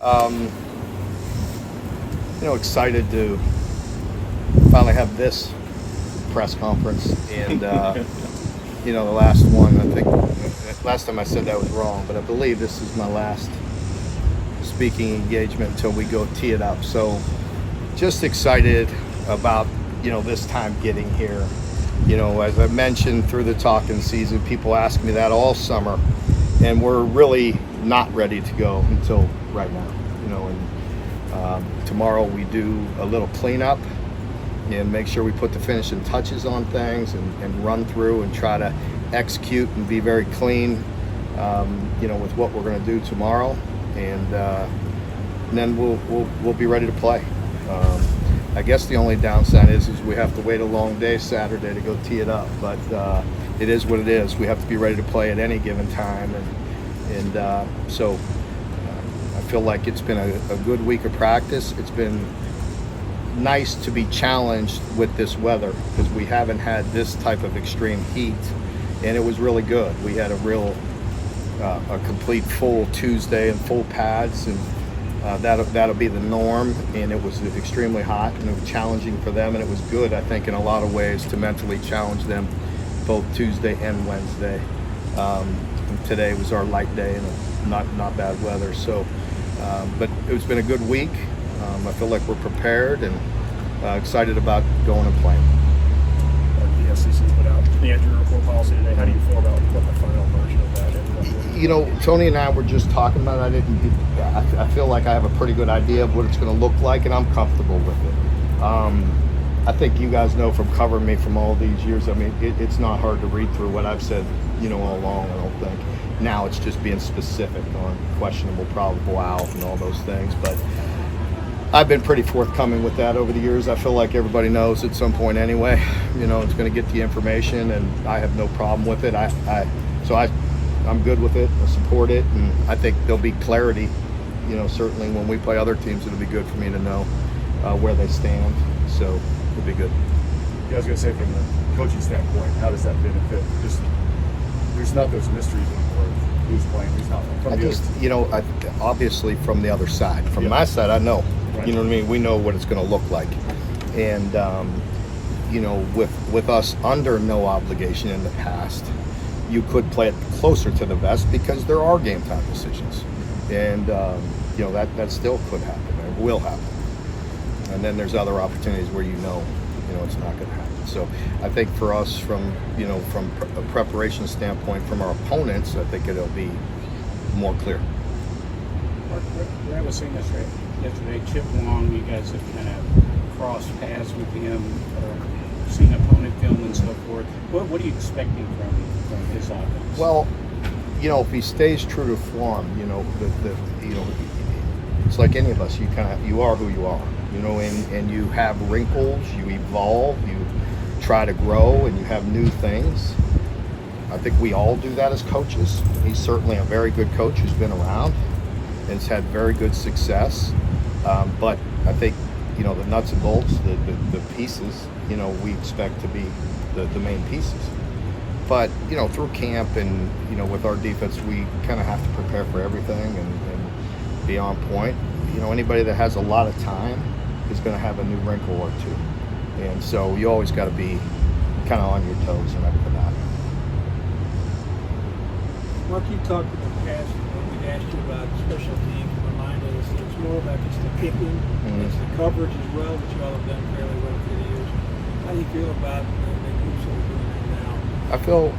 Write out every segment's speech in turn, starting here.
Um, Excited to finally have this press conference. And, the last one, I think, last time I said that was wrong, but I believe this is my last speaking engagement until we go tee it up. So just excited about, this time getting here. As I mentioned through the talking season, people ask me that all summer, and we're really not ready to go until right now. Tomorrow we do a little cleanup and make sure we put the finishing touches on things and run through and try to execute and be very clean, with what we're going to do tomorrow, and then we'll be ready to play. I guess the only downside is we have to wait a long day Saturday to go tee it up, but it is what it is. We have to be ready to play at any given time, so I feel like it's been a good week of practice. It's been nice to be challenged with this weather because we haven't had this type of extreme heat, and it was really good. We had a complete full Tuesday and full pads, and that'll be the norm. And it was extremely hot, and it was challenging for them, and it was good, I think, in a lot of ways to mentally challenge them both Tuesday and Wednesday. And today was our light day and not bad weather. So, but it's been a good week. I feel like we're prepared and excited about going and playing. The SEC put out the injury report policy today. How do you feel about what the final version of that is? Tony and I were just talking about it. I feel like I have a pretty good idea of what it's going to look like, and I'm comfortable with it. I think you guys know from covering me from all these years, I mean, it's not hard to read through what I've said, all along, I don't think. Now it's just being specific on questionable, probable, out, and all those things. But I've been pretty forthcoming with that over the years. I feel like everybody knows at some point anyway, it's going to get the information, and I have no problem with it. I'm good with it. I support it, and I think there'll be clarity. Certainly when we play other teams, it'll be good for me to know where they stand. So it'll be good. Yeah, I was going to say, from the coaching standpoint, how does that benefit? Just there's not those mysteries anymore. Who's playing? Who's not playing? Obviously from the other side. From my side, I know. Right. You know what I mean? We know what it's going to look like, and with us under no obligation in the past, you could play it closer to the vest because there are game time decisions, and that still could happen and will happen. And then there's other opportunities where it's not going to happen. So I think for us, from a preparation standpoint, from our opponents, I think it'll be more clear. Mark, we haven't seen this right yesterday. Chip Wong, you guys have kind of crossed paths with him, seen opponent film and so forth. What are you expecting from his offense? Well, if he stays true to form, it's like any of us. You are who you are, and you have wrinkles. You evolve. You try to grow, and you have new things. I think we all do that as coaches. He's certainly a very good coach who's been around and has had very good success. But I think, the nuts and bolts, the pieces, we expect to be the main pieces. But, through camp and, with our defense, we kind of have to prepare for everything and be on point. Anybody that has a lot of time is going to have a new wrinkle or two. And so you always got to be kind of on your toes and everything like that. Mark, you talked in the past, we'd asked you about special teams, reminded us that it's more about just the kicking, it's the coverage as well, which you all have done fairly well through the years. How do you feel about the groups that are doing that now? I feel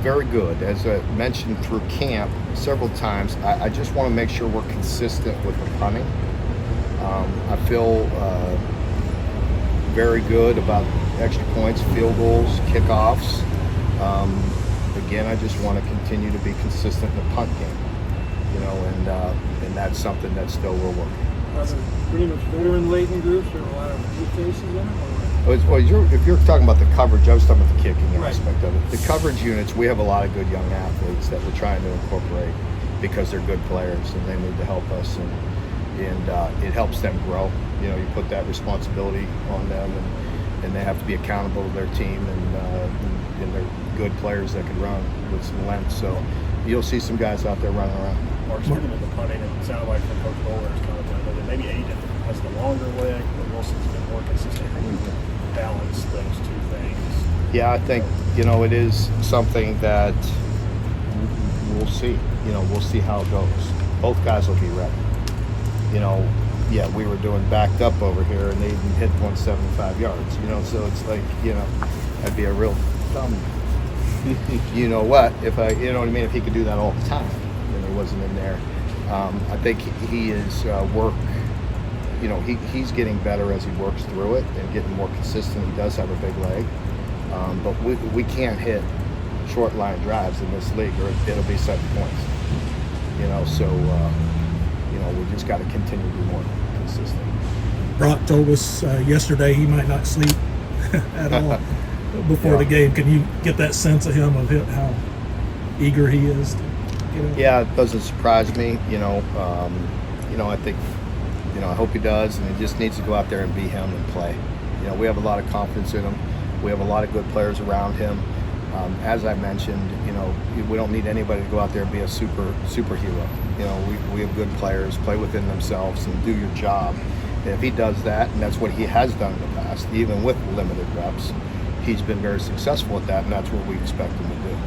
very good. As I mentioned through camp several times, I just want to make sure we're consistent with the punting. I feel very good about extra points, field goals, kickoffs. Again, I just want to continue to be consistent in the punt game, and that's something that still we're working. Are there pretty much veteran-laden groups or a lot of new faces in them? If you're talking about the coverage, I was talking about the kicking Right. aspect of it. The coverage units, we have a lot of good young athletes that we're trying to incorporate because they're good players and they need to help us, and it helps them grow. You put that responsibility on them, and they have to be accountable to their team, and they're good players that can run with some length. So you'll see some guys out there running around. Mark, speaking of the punting, it sounded like from Coach Bowler's comment that maybe Aiden has the longer leg, but Wilson's been more consistent. How do you balance those two things? Yeah, I think, it is something that we'll see. We'll see how it goes. Both guys will be ready. Yeah, we were doing backed up over here, and they even hit 175 yards. So it's like, that'd be a real dumb. You know what? If I, you know what I mean? If he could do that all the time, then he wasn't in there. I think he is he's getting better as he works through it and getting more consistent. He does have a big leg, but we can't hit short line drives in this league, or it'll be 7 points. So we just got to continue to be more consistent. Brock told us yesterday he might not sleep at all before the game. Can you get that sense of him, of how eager he is to get out? Yeah, it doesn't surprise me. I think, I hope he does, and he just needs to go out there and be him and play. We have a lot of confidence in him. We have a lot of good players around him. As I mentioned, we don't need anybody to go out there and be a superhero. We have good players, play within themselves and do your job. And if he does that, and that's what he has done in the past, even with limited reps, he's been very successful at that, and that's what we expect him to do.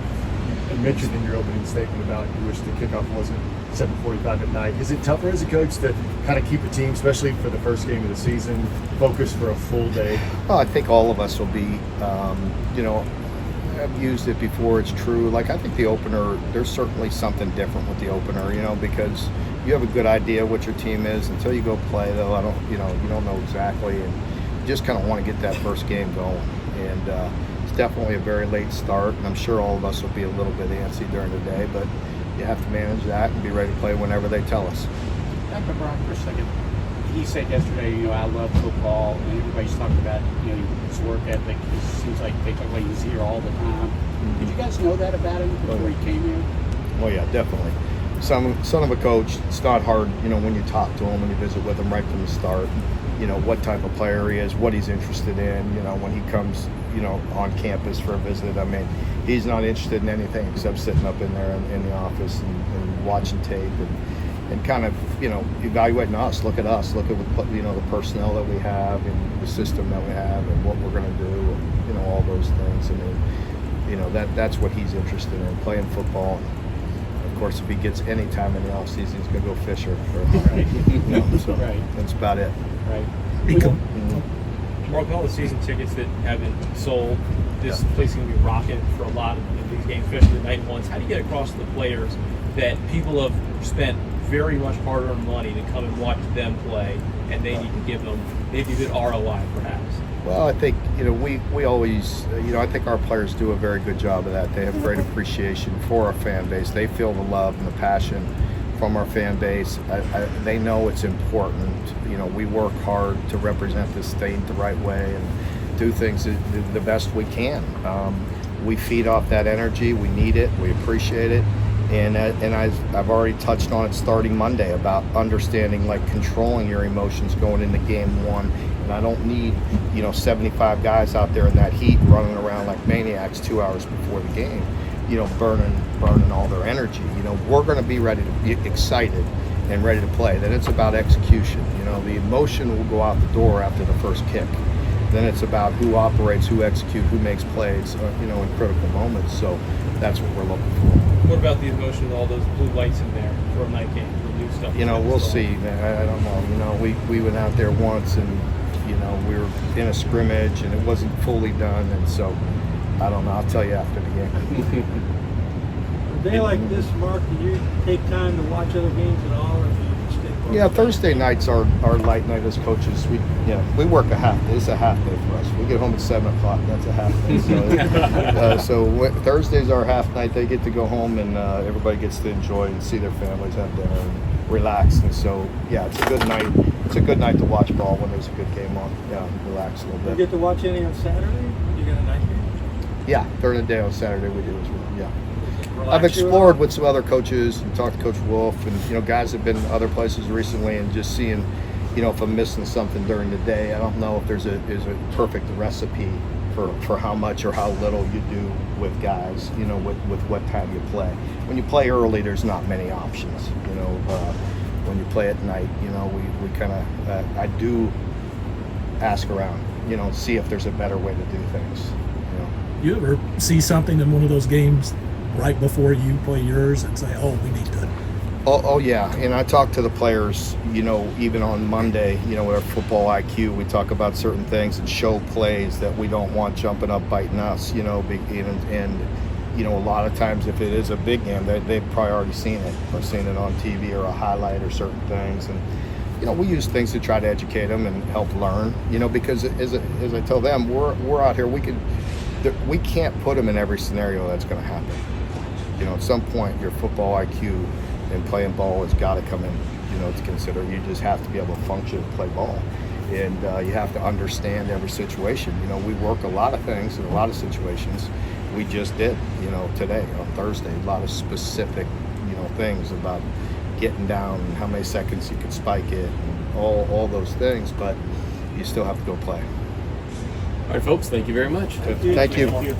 You mentioned in your opening statement about you wish the kickoff wasn't 7:45 at night. Is it tougher as a coach to kind of keep a team, especially for the first game of the season, focused for a full day? Well, I think all of us will be, I've used it before, it's true. Like, I think the opener, there's certainly something different with the opener, because you have a good idea what your team is. Until you go play, though, you don't know exactly, and you just kind of want to get that first game going. And it's definitely a very late start, and I'm sure all of us will be a little bit antsy during the day, but you have to manage that and be ready to play whenever they tell us. Back to Brock for a second. He said yesterday, I love football, and everybody's talking about, his work ethic. It seems like they talk about he's here all the time. Did you guys know that about him before he came here? Oh yeah, definitely. Son of a coach, it's not hard, when you talk to him and you visit with him right from the start, what type of player he is, what he's interested in, when he comes, on campus for a visit. I mean, he's not interested in anything except sitting up in there in the office and watching tape and kind of, evaluating us. Look at us. Look at the personnel that we have and the system that we have and what we're going to do and, all those things. I mean, that's what he's interested in, playing football. And of course, if he gets any time in the off season, he's going to go fisher. So Right. That's about it. Right. Mark, all the season tickets that have been sold, this place is going to be rocking for a lot of these games, especially the night ones. How do you get across to the players that people have spent very much hard-earned money to come and watch them play, and they need to give them maybe a good ROI, perhaps? Well, I think, we always, I think our players do a very good job of that. They have great appreciation for our fan base. They feel the love and the passion from our fan base. They know it's important. We work hard to represent this state the right way and do things the best we can. We feed off that energy. We need it. We appreciate it. And I've already touched on it starting Monday about understanding, like, controlling your emotions going into game one. And I don't need, 75 guys out there in that heat running around like maniacs 2 hours before the game, burning all their energy. We're going to be ready to be excited and ready to play. Then it's about execution. The emotion will go out the door after the first kick. Then it's about who operates, who executes, who makes plays, in critical moments. So that's what we're looking for. What about the emotion of all those blue lights in there for a night game, the new stuff? We'll see, man. I don't know. We went out there once and, we were in a scrimmage and it wasn't fully done. And so, I don't know. I'll tell you after the game. A day like this, Mark, do you take time to watch other games at all, or do you just stay focused? Yeah, Thursday nights are light night as coaches. We work a half day. It's a half day for us. We get home at 7 o'clock. That's a half day. So Thursday's our half night. They get to go home and everybody gets to enjoy and see their families, have dinner, and relax. And so, yeah, it's a good night. It's a good night to watch ball when there's a good game on. Yeah, relax a little Do you bit. get to watch any on Saturday? You got a night game? Yeah, during the day on Saturday we do as well. Yeah. Relax I've you explored out? with some other coaches and talked to Coach Wolf, and guys have been other places recently, and just seeing, if I'm missing something during the day. I don't know if there's a perfect recipe for how much or how little you do with guys, you know, with what time you play. When you play early, there's not many options, you know. When you play at night, you know, we kind of, I do ask around, you know, see if there's a better way to do things, you know. You ever see something in one of those games right before you play yours and say, oh, we need to? Oh yeah, and I talk to the players, you know, even on Monday, you know, with our football IQ, we talk about certain things and show plays that we don't want jumping up, biting us, you know, and you know, a lot of times if it is a big game, they've probably already seen it or seen it on TV or a highlight or certain things. And, you know, we use things to try to educate them and help learn, you know, because as I tell them, we're out here, we can't put them in every scenario that's going to happen. You know, at some point, your football IQ and playing ball has got to come in, you know, to consider. You just have to be able to function and play ball. And you have to understand every situation. You know, we work a lot of things in a lot of situations. We just did, you know, today on Thursday, a lot of specific, you know, things about getting down and how many seconds you could spike it and all those things, but you still have to go play. All right, folks, thank you very much. Thank you.